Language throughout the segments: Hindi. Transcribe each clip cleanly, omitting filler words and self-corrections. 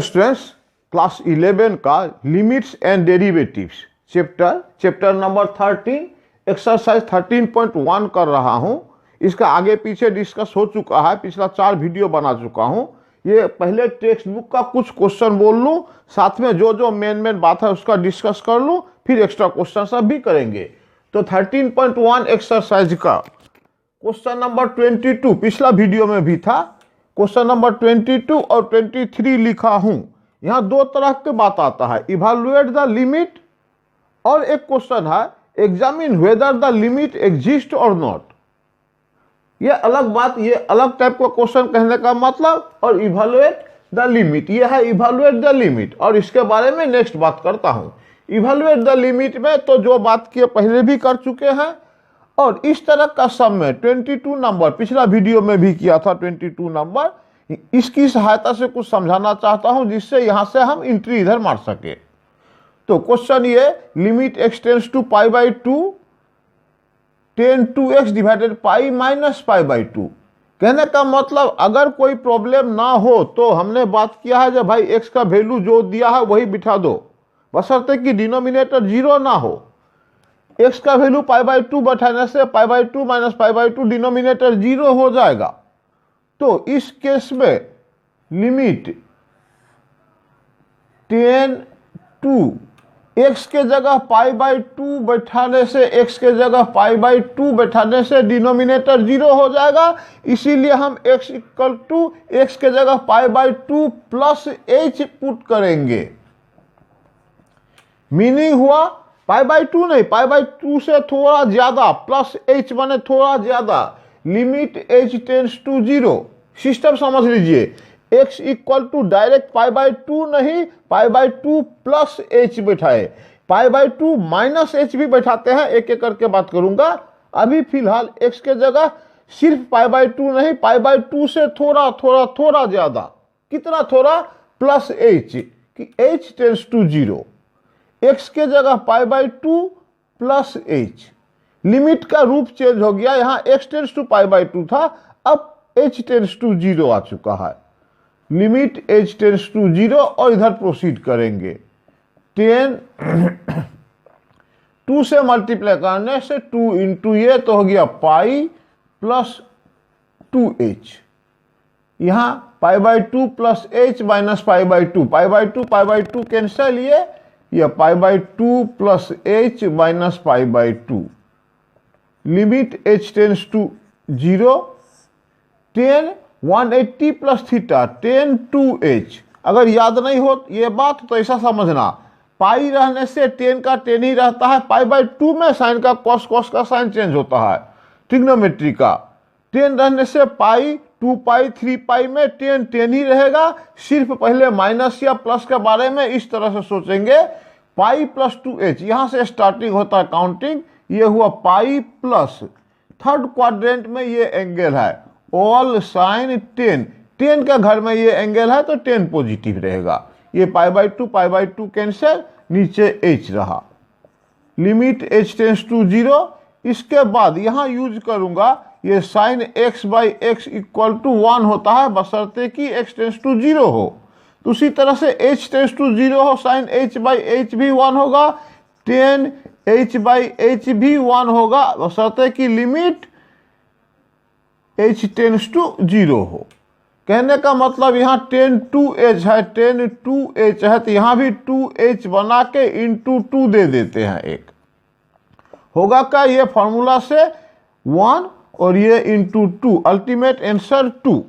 स्टूडेंट्स क्लास 11 का limits and derivatives chapter number 13 exercise 13.1 कर रहा हूं। इसका आगे पीछे डिस्कस हो चुका है, पिछला 4 वीडियो बना चुका हूं। ये पहले टेक्स्ट बुक का कुछ क्वेश्चन बोल लूं, साथ में जो मेन बात है उसका डिस्कस कर लूं, फिर एक्स्ट्रा क्वेश्चन सब भी करेंगे। तो 13.1 एक्सरसाइज का क्वेश्चन नंबर 22 पिछला वीडियो में भी था। क्वेश्चन नंबर 22 और 23 लिखा हूं। यहां दो तरह के बात आता है, इवैल्यूएट द लिमिट, और एक क्वेश्चन है examine whether the limit exist और नॉट। ये अलग बात, ये अलग टाइप का क्वेश्चन कहने का मतलब, और इवैल्यूएट द लिमिट ये है इवैल्यूएट द लिमिट, और इसके बारे में नेक्स्ट बात करता हूं। इवैल्यूएट द लिमिट में तो जो बात किए पहले भी कर चुके हैं, और इस तरह का सब में 22 नंबर पिछला वीडियो में भी किया था। 22 नंबर इसकी सहायता से कुछ समझाना चाहता हूं, जिससे यहां से हम एंट्री इधर मार सके। तो क्वेश्चन ये limit x tends to pi by 2 10 2x divided pi minus pi by 2। कहने का मतलब अगर कोई प्रॉब्लम ना हो तो हमने बात किया है, जब भाई x का वैल्यू जो दिया है वही बिठा दो, बशर्ते कि डिनोमिनेटर 0 ना हो। x का वैल्यू पाई बाई 2 बैठाने से पाई by 2 minus pi by 2 denominator 0 हो जाएगा। तो इस केस में लिमिट 10 2 x के जगह पाई बाई 2 बैठाने से, x के जगह पाई बाई 2 बैठाने से डिनोमिनेटर 0 हो जाएगा। इसीलिए हम x इक्वल टू x के जगह pi by 2 plus h put करेंगे। मीनिंग हुआ पाई बाई 2 नहीं, पाई बाई 2 से थोड़ा ज्यादा, प्लस h बने थोड़ा ज्यादा। Limit h tends to 0। System समझ लीजिए, x equal to direct pi by 2 नहीं, पाई बाई 2 प्लस h बैठाए, पाई बाई 2 माइनस h भी बैठाते हैं, एक एक करके बात करूंगा। अभी फिलहाल x के जगह सिर्फ पाई बाई 2 नहीं, पाई बाई 2 से थोड़ा थोड़ा थोड़ा ज्यादा। कितना थोड़ा? प्लस h, कि h टेंड्स टू 0। x के जगह pi by 2 plus h। Limit का रूप चेंज हो गया, यहां x tends to pi by 2 था, अब h टेंड्स टू 0 आ चुका है। लिमिट h टेंड्स टू 0 और इधर प्रोसीड करेंगे। 10 2 से मल्टीप्लाई करने से 2 इंटू ये तो हो गया पाई प्लस 2h। यहां pi by 2 plus h minus pi by 2, pi by 2 cancel, ये pi by 2 plus h minus pi by 2। Limit h tends to 0। 10 180 plus theta 10 2h। अगर याद नहीं हो ये बात तो ऐसा समझना, पाई रहने से 10 का 10 ही रहता है। पाई बाई 2 में साइन का कॉस, कॉस का साइन चेंज होता है ट्रिग्नोमेट्री का। 10 रहने से पाई 2 पाई 3 पाई में 10 10 ही रहेगा। सिर्फ पहले माइनस या प्लस के बारे में इस तरह से सोचेंगे, पाई प्लस 2h, यहां से स्टार्टिंग होता है काउंटिंग। ये हुआ पाई प्लस, थर्ड क्वाड्रेंट में ये एंगल है ऑल साइन 10, 10 के घर में ये एंगल है तो 10 पॉजिटिव रहेगा। ये पाई बाई 2 कैंसिल, नीचे h रहा। Limit h tends to 0। इसके बाद यहां यूज करूंगा, ये sine x by x equal to 1 होता है, बशर्ते कि x टेंड्स टू 0 हो। तो उसी तरह से h टेंड्स टू 0 हो, साइन h बाई h भी 1 होगा, 10 h बाई h भी 1 होगा, बशर्ते कि लिमिट h टेंड्स टू 0 हो। कहने का मतलब यहाँ 10 2h है, 10 2h है, तो यहाँ भी 2h बना के इंटू 2 दे देते हैं। एक होगा क्या, ये फॉर्मूला से 1 और ये इंटू 2, अल्टीमेट आंसर 2।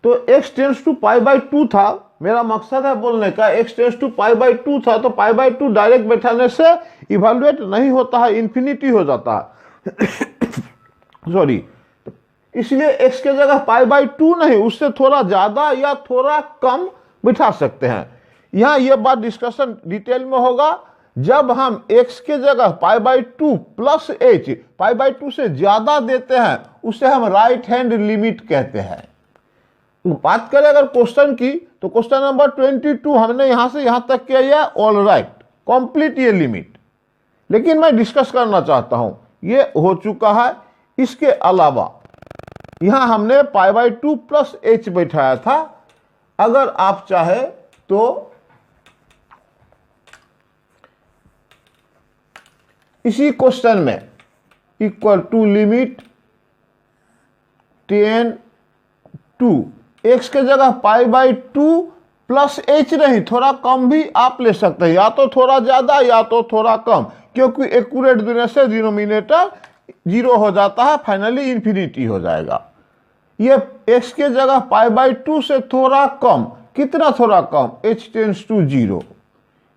तो x tends to pi by 2 था, मेरा मकसद है बोलने का, x tends to pi by 2 था, तो पाई बाई 2 डायरेक्ट बैठाने से इवैल्यूएट नहीं होता है, इंफिनिटी हो जाता है सॉरी। इसलिए x के जगह पाई बाई 2 नहीं, उससे थोड़ा ज्यादा या थोड़ा कम बिठा सकते हैं। यहां यह बात डिस्कशन डिटेल में होगा जब हम x के जगह pi by 2 plus h, pi by 2 से ज्यादा देते हैं, उसे हम राइट हैंड लिमिट कहते हैं। बात करें अगर क्वेश्चन की, तो क्वेश्चन नंबर 22 हमने यहां से यहां तक किया है, ऑल राइट कंप्लीट ये लिमिट। लेकिन मैं डिस्कस करना चाहता हूं, ये हो चुका है। इसके अलावा यहां हमने पाई बाई 2 प्लस h बैठाया था, अगर आप चाहे तो इसी क्वेश्चन में equal to limit 10 to x के जगह π/2 प्लस h नहीं, थोड़ा कम भी आप ले सकते हैं, या तो थोड़ा ज्यादा या तो थोड़ा कम, क्योंकि एक्यूरेट देने से डिनोमिनेटर 0 हो जाता है, फाइनली इंफिनिटी हो जाएगा। ये x के जगह π/2 से थोड़ा कम, कितना थोड़ा कम, h टेंस टू 0,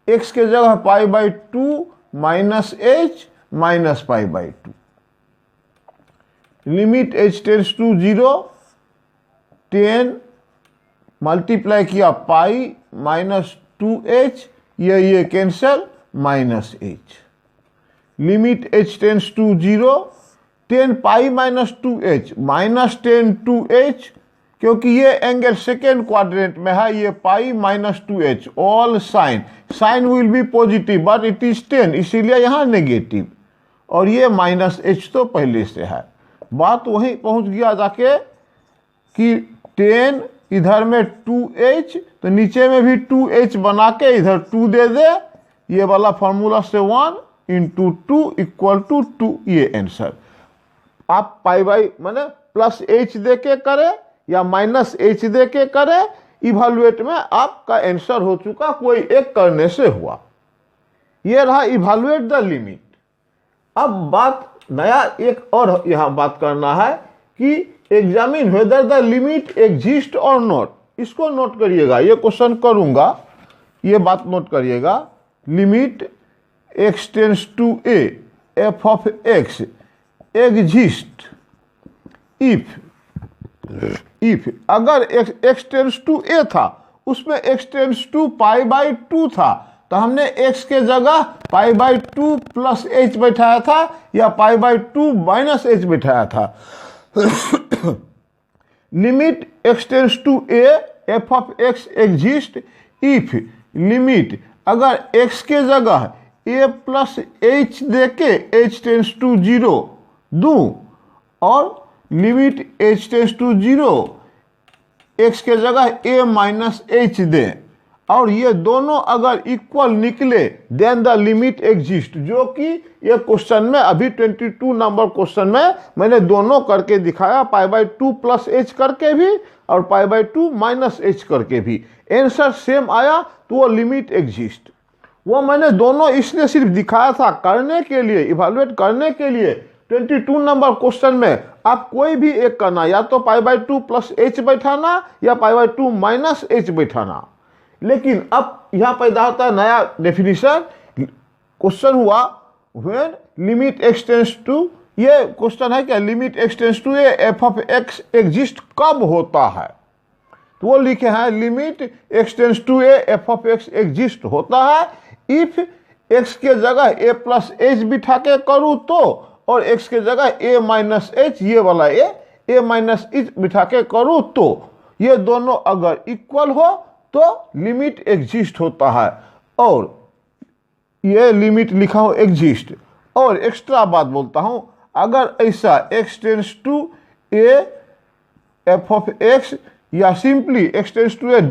x के जगह π/2 minus h minus π/2, limit h tends to 0, 10 multiply किया पाई माइनस 2h, ये cancel minus h, limit h tends to 0, 10 pi minus 2h minus 10 2h, क्योंकि ये एंगल सेकेंड क्वाड्रेंट में है, ये pi minus 2h, all sine will be positive but it is 10, इसीलिए यहाँ नेगेटिव, और ये माइनस h तो पहले से है। बात वहीं पहुंच गया जाके कि 10 इधर में 2h, तो नीचे में भी 2h बना के इधर 2 दे दे, ये वाला फॉर्मूला से 1 इंटू 2 इक्वल टू 2, ये आंसर। आप पाई बाई माने प्लस h दे के करे या माइनस h दे के करे, इवैल्यूएट में आपका आंसर हो चुका, कोई एक करने से हुआ। ये रहा इवैल्यूएट द लिमिट। अब बात नया एक और यहां बात करना है कि examine whether the limit exist और नॉट, इसको नोट करिएगा, ये क्वेश्चन करूंगा, ये बात नोट करिएगा। Limit x tends to a f of x exist if अगर x टेंस टू a था, उसमें x टेंस टू π/2 था, तो हमने x के जगह π/2 प्लस h बैठाया था या π/2 माइनस h बैठाया था। Limit x tends to a f of x exist if limit अगर x के जगह a प्लस h दे के h टेंस टू 0 दूं, और limit h tends to 0 x के जगह a माइनस h दे, और ये दोनों अगर इक्वल निकले देन द लिमिट एग्जिस्ट, जो कि ये क्वेश्चन में अभी 22 नंबर क्वेश्चन में मैंने दोनों करके दिखाया, π/2 प्लस h करके भी और π/2 माइनस h करके भी, आंसर सेम आया, तो वो लिमिट एग्जिस्ट। वो मैंने दोनों इसलिए सिर्फ दिखाया था करने के लिए, इवैल्यूएट करने के लिए। 22 नंबर क्वेश्चन में आप कोई भी एक करना, या तो π/2 प्लस h बैठाना या π/2 माइनस h बैठाना। लेकिन अब यहां पैदा होता है नया डेफिनेशन। क्वेश्चन हुआ when limit x tends to, ये क्वेश्चन है क्या, limit x tends to A f of x exist कब होता है, तो वो लिखे हैं limit x tends to A f of x exist होता है इफ x के जगह a प्लस h बिठा के करूँ तो, और x के जगह a माइनस h, ये वाला a माइनस h बिठा के करूँ तो, ये दोनों अगर इक्वल हो तो लिमिट एग्जिस्ट होता है। और ये लिमिट लिखा हो एग्जिस्ट। और एक्स्ट्रा बात बोलता हूं, अगर ऐसा x tends to a f of x या simply x tends to a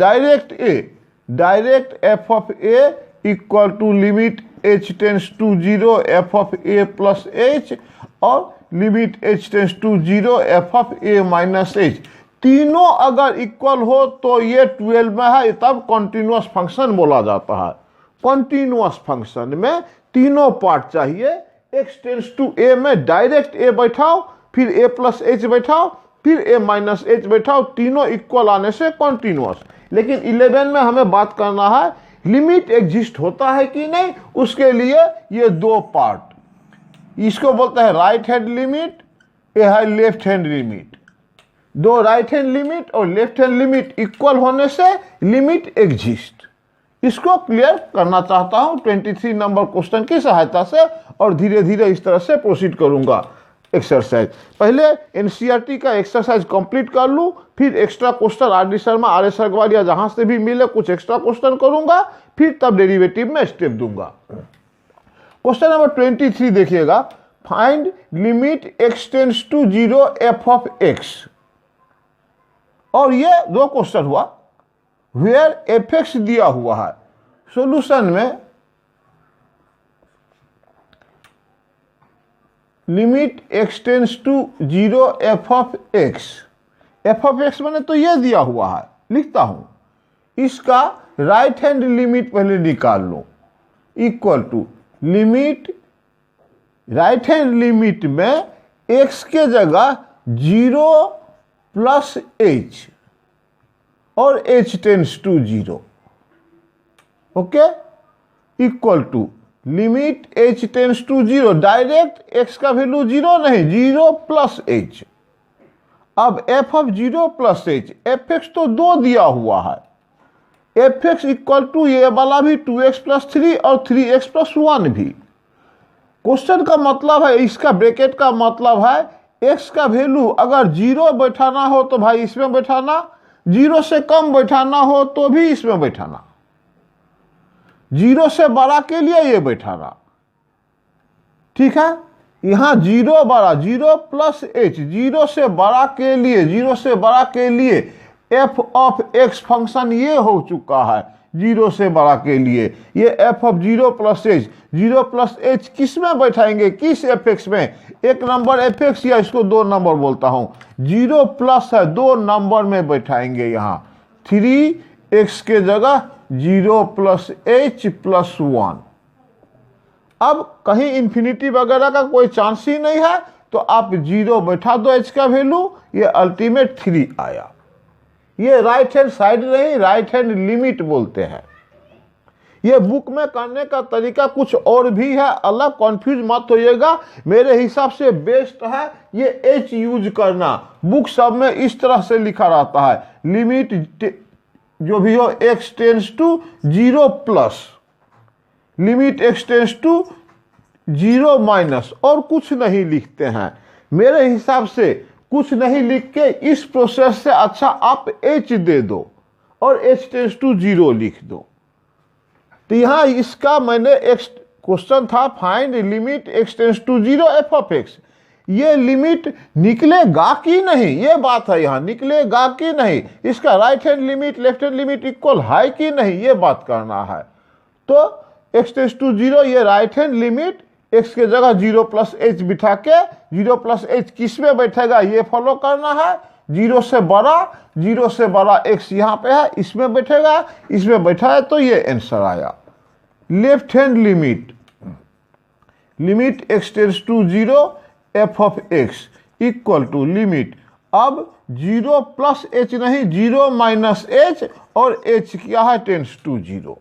direct f of a equal to limit h tends to 0 f of a plus h और limit h tends to 0 f of a minus h, तीनों अगर इक्वल हो तो ये 12 में है, तब कॉन्टिन्यूअस फंक्शन बोला जाता है। कॉन्टिन्यूअस फंक्शन में तीनों पार्ट चाहिए। x टेंस टू a में डायरेक्ट a बैठाओ, फिर a प्लस h बैठाओ, फिर a माइनस h बैठाओ, तीनों इक्वल आने से कॉन्टिन्यूअस। लेकिन 11 में हमें बात करना है लिमिट एग्जिस्ट होता है कि नहीं, उसके लिए ये दो पार्ट, इसको बोलते हैं राइट हैंड लिमिट, ये है लेफ्ट हैंड लिमिट। दो राइट हैंड लिमिट और लेफ्ट हैंड लिमिट इक्वल होने से लिमिट एग्जिस्ट। इसको क्लियर करना चाहता हूं 23 नंबर क्वेश्चन की सहायता से, और धीरे धीरे इस तरह से प्रोसीड करूंगा एक्सरसाइज। पहले एनसीईआरटी का एक्सरसाइज कंप्लीट कर लूं, फिर extra question R D Sharma, R S Agarwal या जहां से भी मिले कुछ एक्स्ट्रा क्वेश्चन करूंगा, फिर तब डेरिवेटिव में स्टेप दूंगा। क्वेश्चन नंबर 23 देखिएगा, find limit x tends to 0 f of x। और ये दो क्वेश्चन हुआ, वेयर एफ एक्स दिया हुआ है। सॉल्यूशन में limit x tends to 0 f of x मैंने तो ये दिया हुआ है, लिखता हूं। इसका राइट हैंड लिमिट पहले निकाल लो, equal to limit right hand limit में x के जगह 0 प्लस h और h tends to 0, okay, equal to limit h tends to 0, direct x का वैल्यू 0 नहीं, 0 प्लस h। अब f of 0 plus h, F X तो 2 दिया हुआ है, एफ एक्स इक्वल टू ये वाला भी 2x प्लस 3 और 3x प्लस 1 भी। क्वेश्चन का मतलब है, इसका ब्रैकेट का मतलब है x का वैल्यू अगर 0 बैठाना हो तो भाई इसमें बैठाना, 0 से कम बैठाना हो तो भी इसमें बैठाना, 0 से बड़ा के लिए ये बैठाना, ठीक है। यहां 0 बड़ा 0 प्लस h, 0 से बड़ा के लिए 0 से बड़ा के लिए f ऑफ x फंक्शन ये हो चुका है 0 से बड़ा के लिए। ये f of 0 plus h, 0 plus h किस में बैठाएंगे, किस एफ एक्स में, एक नंबर एफ एक्स या इसको 2 नंबर बोलता हूं, 0 प्लस है 2 नंबर में बैठाएंगे। यहां 3x के जगह 0 प्लस h प्लस 1। अब कहीं इन्फिनिटी वगैरह का कोई चांस ही नहीं है तो आप 0 बैठा दो h का वैल्यू, ये अल्टीमेट 3 आया। ये राइट हैंड साइड नहीं, राइट हैंड लिमिट बोलते हैं। ये बुक में करने का तरीका कुछ और भी है, अलग, कंफ्यूज मत होइएगा। मेरे हिसाब से बेस्ट है ये h यूज करना। बुक सब में इस तरह से लिखा रहता है, लिमिट जो भी हो x tends to 0 plus limit x tends to 0 minus, और कुछ नहीं लिखते हैं। मेरे हिसाब से कुछ नहीं लिख के इस प्रोसेस से अच्छा आप h दे दो और h टेंस टू 0 लिख दो। तो यहां इसका मैंने एक क्वेश्चन था, find limit x tends to 0 f of x। ये लिमिट निकलेगा कि नहीं, ये बात है, यहां निकलेगा कि नहीं, इसका right hand limit left hand limit equal है कि नहीं, ये बात करना है। तो x टेंस टू 0, ये राइट हैंड लिमिट x के जगह 0 प्लस h बिठा के, 0 प्लस h किस में बैठेगा ये फॉलो करना है। 0 से बड़ा x यहाँ पे है, इसमें बैठेगा, इसमें बैठा है, तो ये आंसर आया। Left hand limit x tends to 0 f of x equal to limit, अब 0 प्लस h नहीं, 0 माइनस h, और h क्या है टेंस टू 0,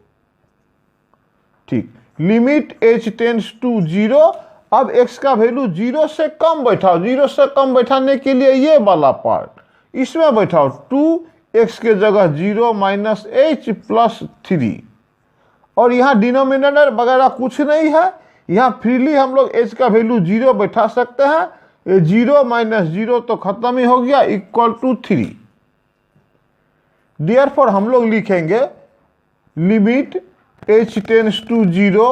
ठीक। लिमिट h टेंस टू 0, अब x का वैल्यू 0 से कम बैठाओ, 0 से कम बैठाने के लिए ये वाला पार्ट इसमें बैठाओ, 2x के जगह 0 माइनस h प्लस 3, और यहाँ डिनोमिनेटर वगैरह कुछ नहीं है, यहाँ फ्रीली हम लोग h का वैल्यू 0 बैठा सकते हैं। ये 0 माइनस 0 तो खत्म ही हो गया, इक्वल टू 3। देयरफॉर हम लोग लिखेंगे limit h tends to 0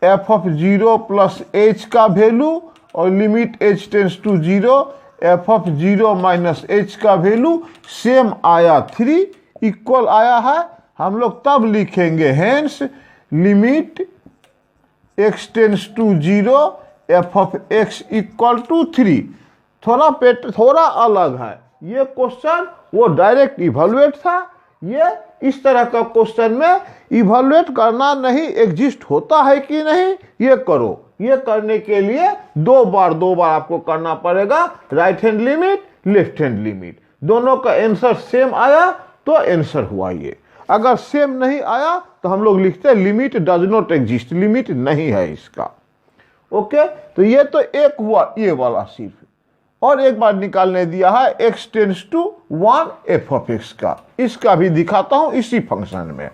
f of 0 plus h का वैल्यू, और limit h tends to 0 f of 0 minus h का वैल्यू सेम आया 3, इक्वल आया है। हम लोग तब लिखेंगे hence limit x tends to 0 f of x equal to 3। थोड़ा अलग है ये क्वेश्चन, वो डायरेक्ट इवैल्यूएट था, ये इस तरह का क्वेश्चन में इवैल्यूएट करना नहीं, एग्जिस्ट होता है कि नहीं ये करो। ये करने के लिए दो बार आपको करना पड़ेगा, right hand limit left hand limit, दोनों का आंसर सेम आया तो आंसर हुआ ये। अगर सेम नहीं आया तो हम लोग लिखते हैं limit does not exist, limit नहीं है इसका। ओके, तो ये तो एक हुआ ये वाला सिर्फ, और एक बार निकालने दिया है x tends to 1 f of x का, इसका भी दिखाता हूं इसी फंक्शन में।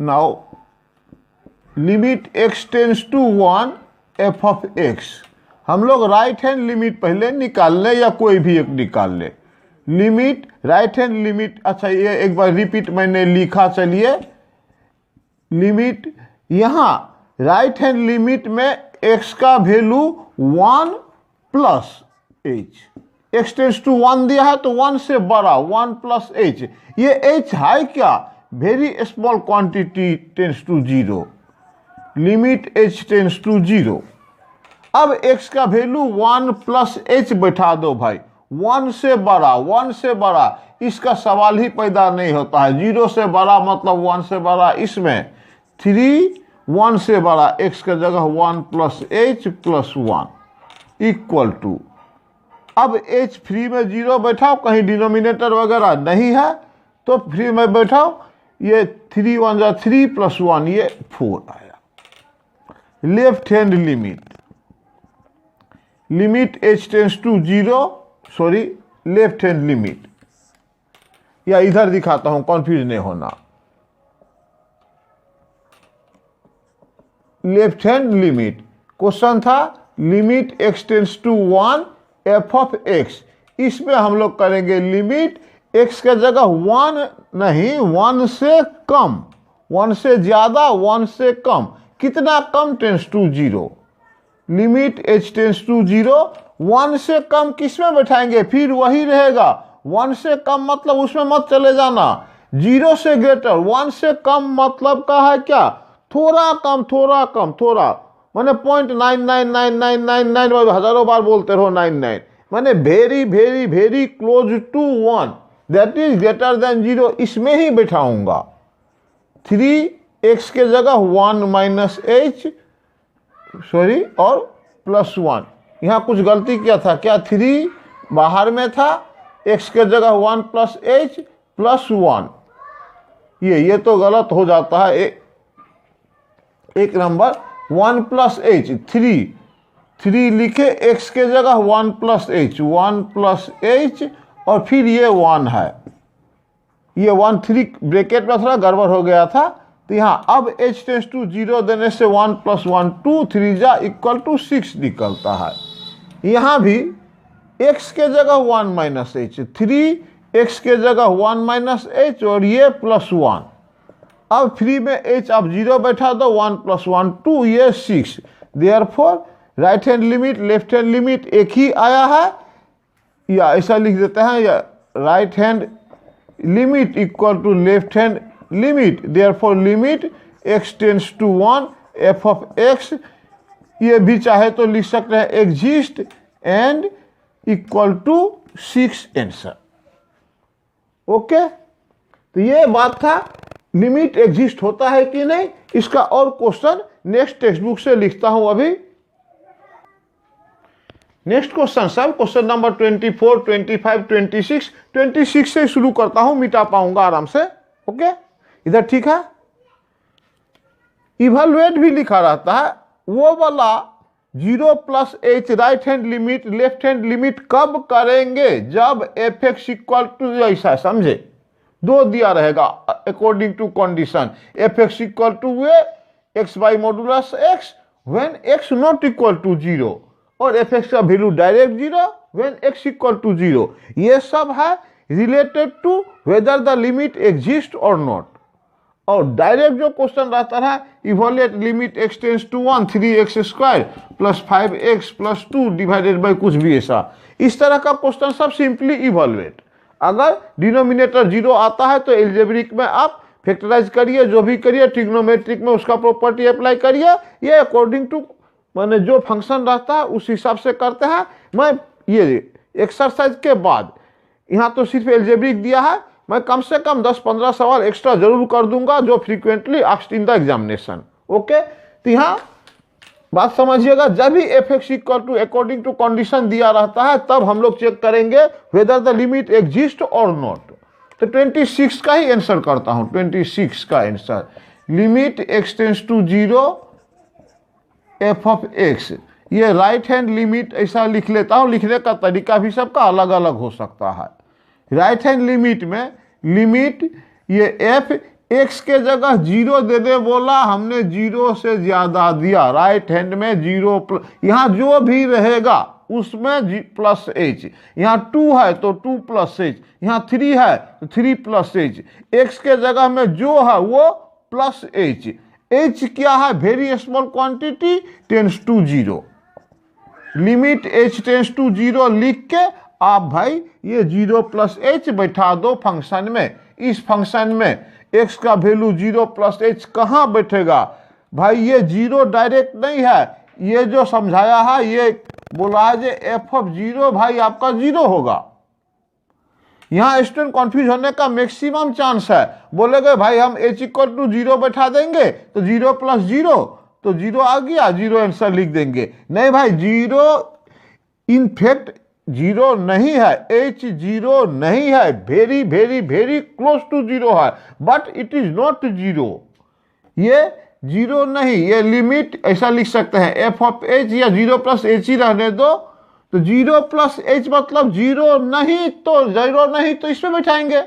Now limit x tends to 1 f of x, हम लोग राइट हैंड लिमिट पहले निकाल ले या कोई भी एक निकाल ले। लिमिट राइट हैंड लिमिट, अच्छा ये एक बार रिपीट मैंने लिखा, चलिए लिमिट, यहां राइट हैंड लिमिट में x का वैल्यू 1 plus h. X tends to 1 दिया है तो 1 से बड़ा 1 प्लस एच। ये एच है क्या? Very small quantity tends to 0, limit h tends to 0। अब x का वैल्यू 1 प्लस एच बैठा दो भाई, 1 से बड़ा, 1 से बड़ा, इसका सवाल ही पैदा नहीं होता है। 0 से बड़ा मतलब 1 से बड़ा, इसमें 3 1 से बड़ा, x का जगह 1 plus h plus 1 equal to, अब h फ्री में 0 बैठाओ, कहीं डिनोमिनेटर वगैरह नहीं है तो फ्री में बैठाओ, ये 3 1 जा 3 प्लस 1 ये 4 आया। Left hand limit h tends to 0, sorry left hand limit, या इधर दिखाता हूं कंफ्यूज नहीं होना। लेफ्ट हैंड लिमिट क्वेश्चन था limit x tends to 1 f of x, इसमें हम लोग करेंगे लिमिट x के जगह 1 नहीं, 1 से कम, 1 से ज्यादा 1 से कम, कितना कम? Tends to 0। Limit h tends to 0, 1 से कम किस में बैठाएंगे? फिर वही रहेगा, 1 से कम मतलब उसमें मत चले जाना। 0 से ग्रेटर, 1 से कम मतलब का है क्या? थोड़ा कम, थोड़ा कम, थोड़ा माने 0.999999, हजारों बार बोलते रहो 99, माने very very very close to 1, that is greater than 0, इसमें ही बैठाऊंगा। 3x के जगह 1 माइनस एच, सॉरी, और प्लस 1, यहाँ कुछ गलती किया था क्या? 3 बाहर में था, x के जगह 1 प्लस एच प्लस 1, ये तो गलत हो जाता है। एक नंबर 1 प्लस एच, 3 लिखे, x के जगह 1 प्लस एच, 1 प्लस एच, और फिर ये 1 है, ये 1 3 ब्रैकेट में थोड़ा गड़बड़ हो गया था, तो यहाँ अब h टेंस टू 0 देने से 1 प्लस 1 2, 3 जा इक्वल टू 6 निकलता है। यहाँ भी x के जगह 1 माइनस एच, 3x के जगह 1 माइनस एच, और ये प्लस 1, अब फ्री में h अब 0 बैठा दो, 1 प्लस 1 2, ये 6। Therefore right hand limit left hand limit एक ही आया है, या ऐसा लिख देते हैं, या right hand limit equal to left hand limit, therefore limit x tends to 1 f of x, ये भी चाहे तो लिख सकते हैं exist and equal to 6 answer. Okay, तो ये बात था लिमिट एग्जिस्ट होता है कि नहीं, इसका और क्वेश्चन नेक्स्ट टेक्स्ट बुक से लिखता हूं। अभी नेक्स्ट क्वेश्चन सब क्वेश्चन नंबर 24 25 26 26 से शुरू करता हूं, मिटा पाऊंगा आराम से। ओके, इधर ठीक है। इवैल्यूएट भी लिखा रहता है, वो वाला 0 plus H right hand limit left hand limit कब करेंगे? जब एफ एक्स इक्वल टू, ऐसा समझे, 2 दिया रहेगा according to condition, f x equal to x by modulus x when x not equal to 0, और एफ एक्स का value direct 0 when x equal to 0। ये सब है related to whether the limit exist और नॉट। और डायरेक्ट जो क्वेश्चन रहता है, evaluate limit x tends to 1 3x square plus 5x plus 2 divided by कुछ भी ऐसा, इस तरह का क्वेश्चन सब सिंपली इवैल्यूएट। अगर डिनोमिनेटर 0 आता है तो एल्जेब्रिक में आप फैक्टराइज करिए, जो भी करिए, ट्रिग्नोमेट्रिक में उसका प्रॉपर्टी अप्लाई करिए, ये अकॉर्डिंग टू माने जो फंक्शन रहता है उस हिसाब से करते हैं। मैं ये एक्सरसाइज के बाद, यहाँ तो सिर्फ एल्जेब्रिक दिया है, मैं कम से कम 10-15 सवाल एक्स्ट्रा जरूर कर दूंगा जो frequently asked in the examination. Okay, तो यहाँ बात समझिएगा, जब भी f x equal to according to condition दिया रहता है तब हम लोग चेक करेंगे वेदर द लिमिट एग्जिस्ट और नॉट। तो 26 का ही आंसर करता हूं, 26 का answer, limit x tends to 0 f of x, ये राइट हैंड लिमिट ऐसा लिख लेता हूं, लिखने का तरीका भी सबका अलग अलग हो सकता है। राइट हैंड लिमिट में लिमिट ये एफ एक्स के जगह 0 दे दे बोला, हमने 0 से ज्यादा दिया, राइट हैंड में 0 यहाँ जो भी रहेगा उसमें प्लस एच, यहाँ 2 है तो 2 प्लस एच, यहाँ 3 है तो 3 प्लस एच, एक्स के जगह में जो है वो प्लस एच। एच क्या है? Very small quantity tends to 0। Limit h tends to 0 लिख के आप भाई ये 0 प्लस एच बैठा दो फंक्शन में। इस फंक्शन में x का वैल्यू 0 प्लस एच कहाँ बैठेगा भाई, ये 0 डायरेक्ट नहीं है, ये जो समझाया है ये बोला है जे एफ ऑफ 0 भाई आपका 0 होगा। यहां स्टूडेंट कंफ्यूज होने का मैक्सिमम चांस है, बोलेगे भाई हम h इक्वल टू 0 बैठा देंगे तो 0 प्लस 0 तो 0 आ गया, 0 आंसर लिख देंगे। नहीं भाई 0 इनफैक्ट 0 नहीं है, h 0 नहीं है, very very very close to 0 है, बट इट इज नॉट 0। ये 0 नहीं, ये लिमिट ऐसा लिख सकते हैं एफ ऑफ h या 0 प्लस एच ही रहने दो, तो 0 प्लस एच मतलब 0 नहीं तो इसमें बैठाएंगे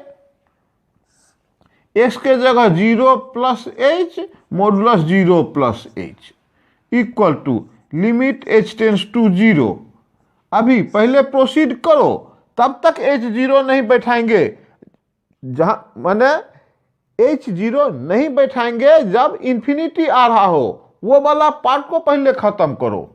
x के जगह 0 plus h modulus 0 plus h equal to limit h tends to 0। अभी पहले प्रोसीड करो, तब तक h 0 नहीं बैठाएंगे, जहां माने h 0 नहीं बैठाएंगे जब इंफिनिटी आ रहा हो, वो वाला पार्ट को पहले खत्म करो।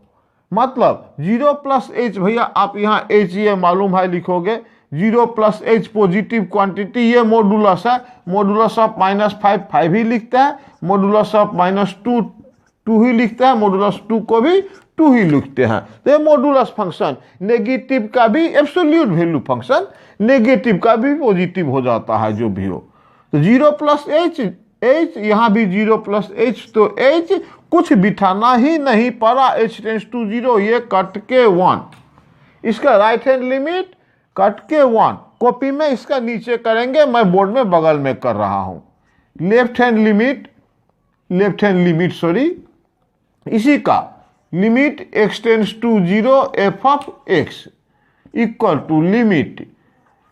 मतलब 0 प्लस एच भैया आप यहाँ h ये मालूम है लिखोगे, 0 प्लस एच पॉजिटिव क्वांटिटी, ये मॉडुलस है, मॉडुलस ऑफ -5 5 ही लिखता है, मॉडुलस ऑफ -2 2 ही लिखता है, मॉडुलस 2 को भी 2 ही लिखते हैं। तो ये मॉडुलस फंक्शन नेगेटिव का भी एब्सोल्यूट वैल्यू फंक्शन, नेगेटिव का भी पॉजिटिव हो जाता है जो भी हो। तो 0 प्लस एच यहाँ भी 0 प्लस एच, तो एच कुछ बिठाना ही नहीं पड़ा, h टेंस टू 0, ये कट के 1, इसका राइट हैंड लिमिट कट के 1, कॉपी में इसका नीचे करेंगे, मैं बोर्ड में बगल में कर रहा हूं। लेफ्ट हैंड लिमिट सॉरी, इसी का limit x tends to 0 f of x equal to limit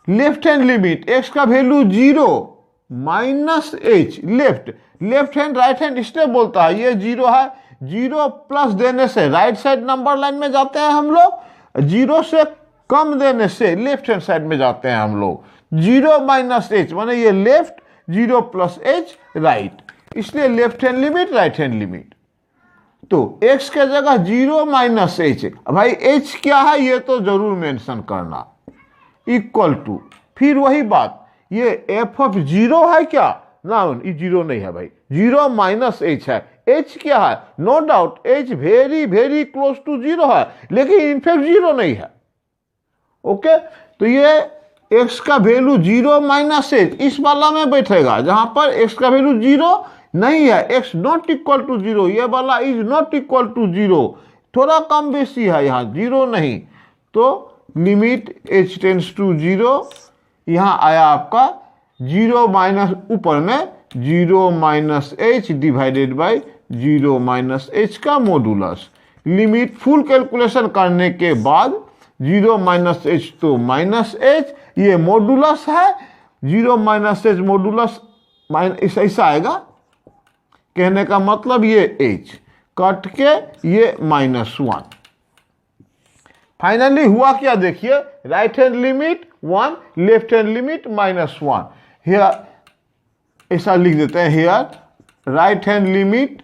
left hand limit x का value 0 minus h, left hand right hand step बोलता है, ये 0 है, 0 प्लस देने से राइट साइड नंबर लाइन में जाते हैं हम लोग, 0 से कम देने से लेफ्ट हैंड साइड में जाते हैं हम लोग। 0 माइनस एच माने ये लेफ्ट, 0 प्लस एच राइट, इसलिए left hand limit right hand limit. तो x के जगह 0 माइनस एच, भाई h क्या है ये तो जरूर मेंशन करना, इक्वल टू फिर वही बात, ये f ऑफ 0 है क्या ना, ये 0 नहीं है भाई, 0 माइनस एच है, h क्या है, no doubt h very very close to 0 है, लेकिन इनफैक्ट 0 नहीं है। ओके, तो ये x का वैल्यू 0 माइनस एच इस वाला में बैठेगा, जहां पर x का वैल्यू 0 नहीं है, x नॉट इक्वल टू 0, ये वाला इज नॉट इक्वल टू 0, थोड़ा कम बेसी है, यहाँ 0 नहीं, तो लिमिट h टेंस टू 0, यहाँ आया आपका 0 माइनस ऊपर में 0 minus H divided by 0 minus H का मॉडुलस। लिमिट फुल कैलकुलेशन करने के बाद 0 माइनस एच तो माइनस एच, ये मॉडुलस है, 0 माइनस एच मॉडुलस माइनस ऐसा आएगा, कहने का मतलब ये h कट के ये -1। फाइनली हुआ क्या देखिए, right hand limit 1, left hand limit -1, here ऐसा लिख देते हैं, here right hand limit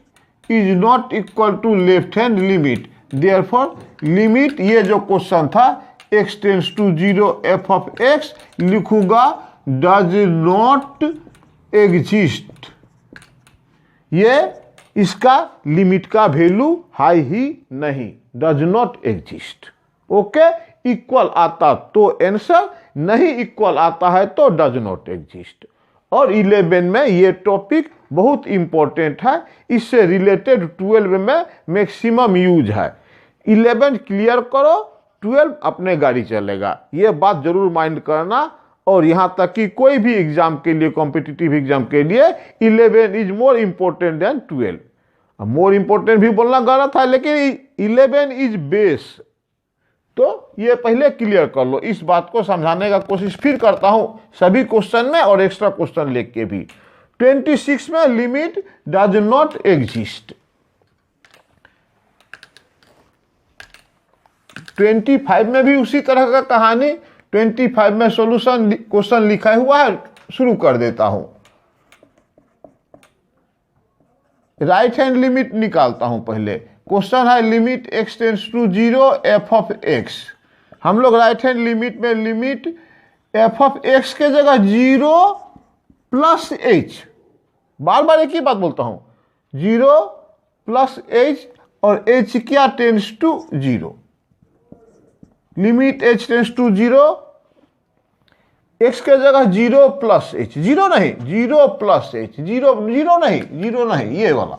is not equal to left hand limit, therefore limit, ये जो क्वेश्चन था x tends to 0 f of x लिखूंगा डज नॉट एग्जिस्ट, ये इसका लिमिट का वैल्यू है ही नहीं, does not exist. Okay, equal आता तो आंसर, नहीं इक्वल आता है तो डज नॉट एग्जिस्ट। और 11 में ये टॉपिक बहुत इंपॉर्टेंट है, इससे रिलेटेड 12 में मैक्सिमम यूज है। 11 क्लियर करो, 12 अपने गाड़ी चलेगा, ये बात जरूर माइंड करना। और यहां तक कि कोई भी एग्जाम के लिए, कॉम्पिटिटिव एग्जाम के लिए 11 is more important than 12। More important भी बोलना गलत है, लेकिन 11 इज बेस, तो ये पहले क्लियर कर लो। इस बात को समझाने का कोशिश फिर करता हूं सभी क्वेश्चन में और एक्स्ट्रा क्वेश्चन लेके के भी। 26 में लिमिट डज नॉट एग्जिस्ट, 25 में भी उसी तरह का कहानी, 25 में सॉल्यूशन क्वेश्चन लिखा हुआ है, शुरू कर देता हूं। राइट हैंड लिमिट निकालता हूं पहले, क्वेश्चन है limit x tends to 0 f of x। हम लोग राइट हैंड लिमिट में लिमिट f ऑफ x के जगह 0 प्लस h, बार बार एक ही बात बोलता हूं, 0 प्लस h और h क्या tends to 0। Limit h tends to 0, x के जगह 0 प्लस h, 0 नहीं 0 प्लस h, 0 नहीं ये वाला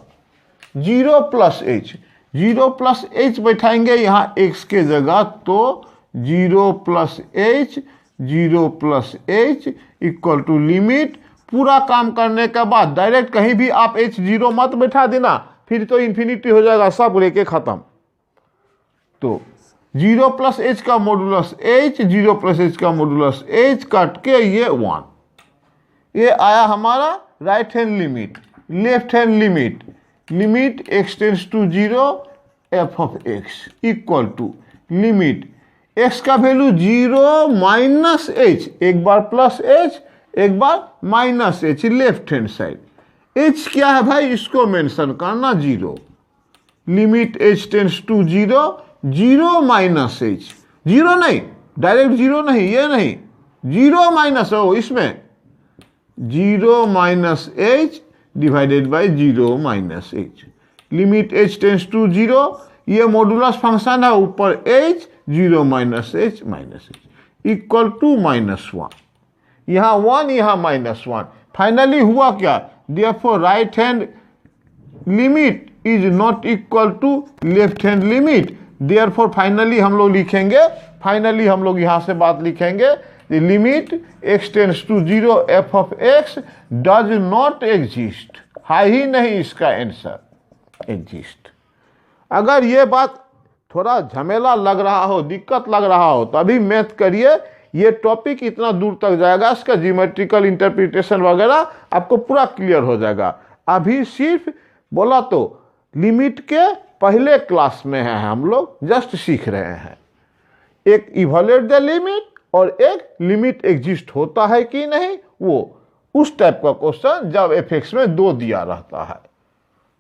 0 प्लस h, 0 प्लस h बैठाएंगे यहां x के जगह, तो 0 plus h 0 plus h equal to limit. पूरा काम करने के बाद डायरेक्ट कहीं भी आप h 0 मत बैठा देना, फिर तो इन्फिनिटी हो जाएगा, सब लेके खत्म। तो 0 प्लस h का मॉडुलस h, 0 प्लस h का मॉडुलस h कट के ये 1। ये आया हमारा right hand limit. Left hand limit, limit x tends to 0 f of x equal to limit x का वैल्यू 0 माइनस h, एक बार प्लस h एक बार minus h left hand side. h क्या है भाई, इसको मेंशन करना 0। Limit h tends to 0, 0 minus h, 0 नहीं डायरेक्ट 0 नहीं, ये नहीं 0 माइनस हो, इसमें 0 minus h divided by 0 minus h। Limit h tends to 0, ये मॉडुलस फंक्शन है, ऊपर h 0 minus h equal to -1। यहाँ 1 यहाँ -1। फाइनली हुआ क्या, therefore right hand limit is not equal to left hand limit. Therefore finally हम लोग लिखेंगे, फाइनली हम लोग यहाँ से बात लिखेंगे, limit x tends to 0 f of x does not exist, है ही नहीं इसका आंसर एग्जिस्ट। अगर ये बात थोड़ा झमेला लग रहा हो, दिक्कत लग रहा हो, तो अभी मैथ करिए, ये टॉपिक इतना दूर तक जाएगा, इसका ज्योमेट्रिकल इंटरप्रिटेशन वगैरह आपको पूरा क्लियर हो जाएगा। अभी सिर्फ बोला तो लिमिट के पहले क्लास में है, हम लोग जस्ट सीख रहे हैं। एक इवैल्यूएट द लिमिट और एक लिमिट एग्जिस्ट होता है कि नहीं, वो उस टाइप का क्वेश्चन जब fx में 2 दिया रहता है।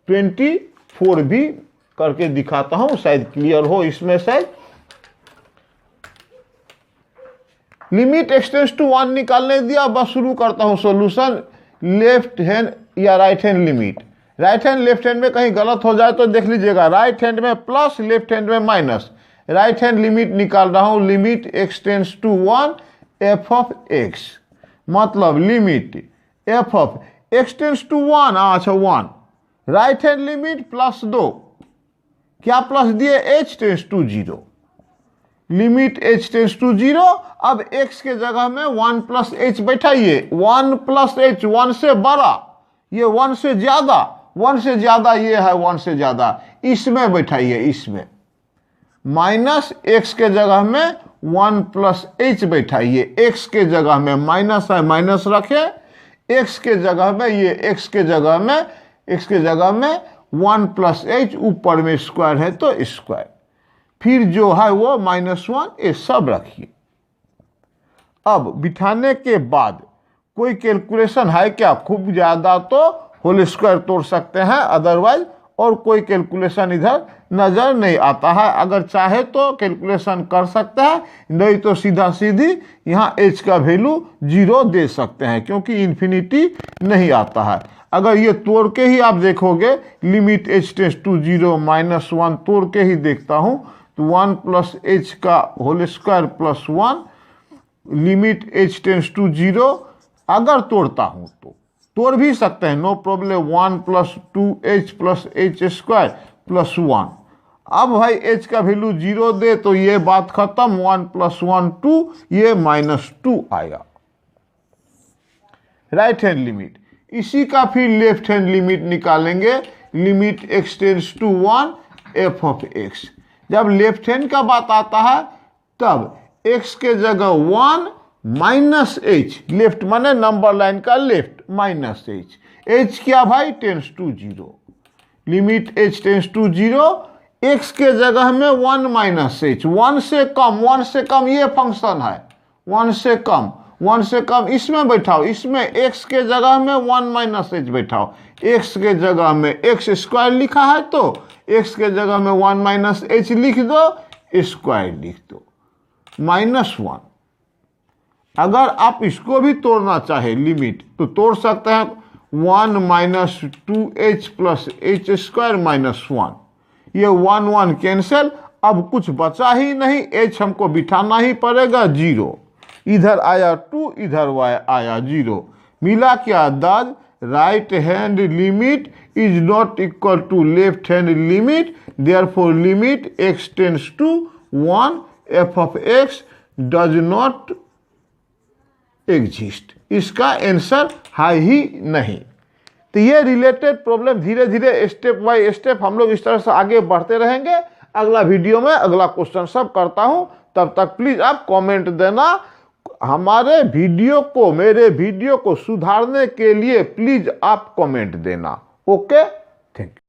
24 भी करके दिखाता हूं, शायद क्लियर हो इसमें। शायद लिमिट x टेंस टू 1 निकालने दिया, बस शुरू करता हूं सॉल्यूशन। लेफ्ट हैंड या right hand limit, right hand left hand में कहीं गलत हो जाए तो देख लीजिएगा, राइट हैंड में प्लस लेफ्ट हैंड में माइनस। राइट हैंड लिमिट निकाल रहा हूं, limit x tends to 1 f of x, मतलब limit f of x tends to 1, अच्छा 1, राइट हैंड लिमिट प्लस 2, क्या प्लस दिए, h tends to 0, limit h tends to 0। अब x के जगह में 1 प्लस h बैठाइए, 1 प्लस h 1 से बड़ा, ये 1 से ज्यादा, 1 से ज्यादा ये है 1 से ज्यादा, इसमें बैठाइए, इसमें माइनस x के जगह में 1 प्लस h बैठाइए, x के जगह में माइनस है माइनस रखे, x के जगह में ये x के जगह में 1 प्लस h, ऊपर में स्क्वायर है तो स्क्वायर, फिर जो है वो -1, ये सब रखिए। अब बिठाने के बाद कोई कैलकुलेशन है क्या, खूब ज्यादा तो होल स्क्वायर तोड़ सकते हैं, अदरवाइज और कोई कैलकुलेशन इधर नजर नहीं आता है। अगर चाहे तो कैलकुलेशन कर सकते हैं, नहीं तो सीधा सीधी यहाँ h का वैल्यू 0 दे सकते हैं, क्योंकि इन्फिनिटी नहीं आता है। अगर ये तोड़ के ही आप देखोगे, लिमिट h टेंस टू 0 -1 तोड़ के ही देखता हूं, तो 1 प्लस h का whole square plus 1, limit h tends to 0 अगर तोड़ता हूं तो तोड़ भी सकते हैं, no problem. 1 plus 2h plus h square plus 1। अब भाई h का वैल्यू 0 दे तो ये बात खत्म, 1 प्लस 1 2, ये -2 आएगा राइट हैंड लिमिट। इसी का फिर लेफ्ट हैंड लिमिट निकालेंगे, limit x tends to 1 f of x। जब लेफ्ट हैंड का बात आता है तब x के जगह 1 माइनस h, लेफ्ट माने नंबर लाइन का लेफ्ट, माइनस h क्या भाई, tends to 0, limit h tends to 0, x के जगह में 1 माइनस h, 1 से कम ये फंक्शन है, 1 से कम, 1 से कम इसमें बैठाओ, इसमें x के जगह में 1 माइनस एच बैठाओ, x के जगह में एक्स स्क्वायर लिखा है तो x के जगह में 1 माइनस एच लिख दो, स्क्वायर लिख दो, -1। अगर आप इसको भी तोड़ना चाहे लिमिट तो तोड़ सकते हैं, 1 minus 2h plus H square -1, ये 1 1 कैंसिल, अब कुछ बचा ही नहीं, h हमको बिठाना ही पड़ेगा 0, इधर आया 2, इधर आया 0, मिला क्या दाद, right hand limit is not equal to left hand limit, therefore limit x tends to 1 f of x does not exist. इसका आंसर है ही नहीं। तो ये रिलेटेड प्रॉब्लम धीरे धीरे स्टेप बाय स्टेप हम लोग इस तरह से आगे बढ़ते रहेंगे। अगला वीडियो में अगला क्वेश्चन सब करता हूं, तब तक प्लीज आप कमेंट देना। हमारे वीडियो को, मेरे वीडियो को सुधारने के लिए प्लीज आप कमेंट देना। Okay, thank you.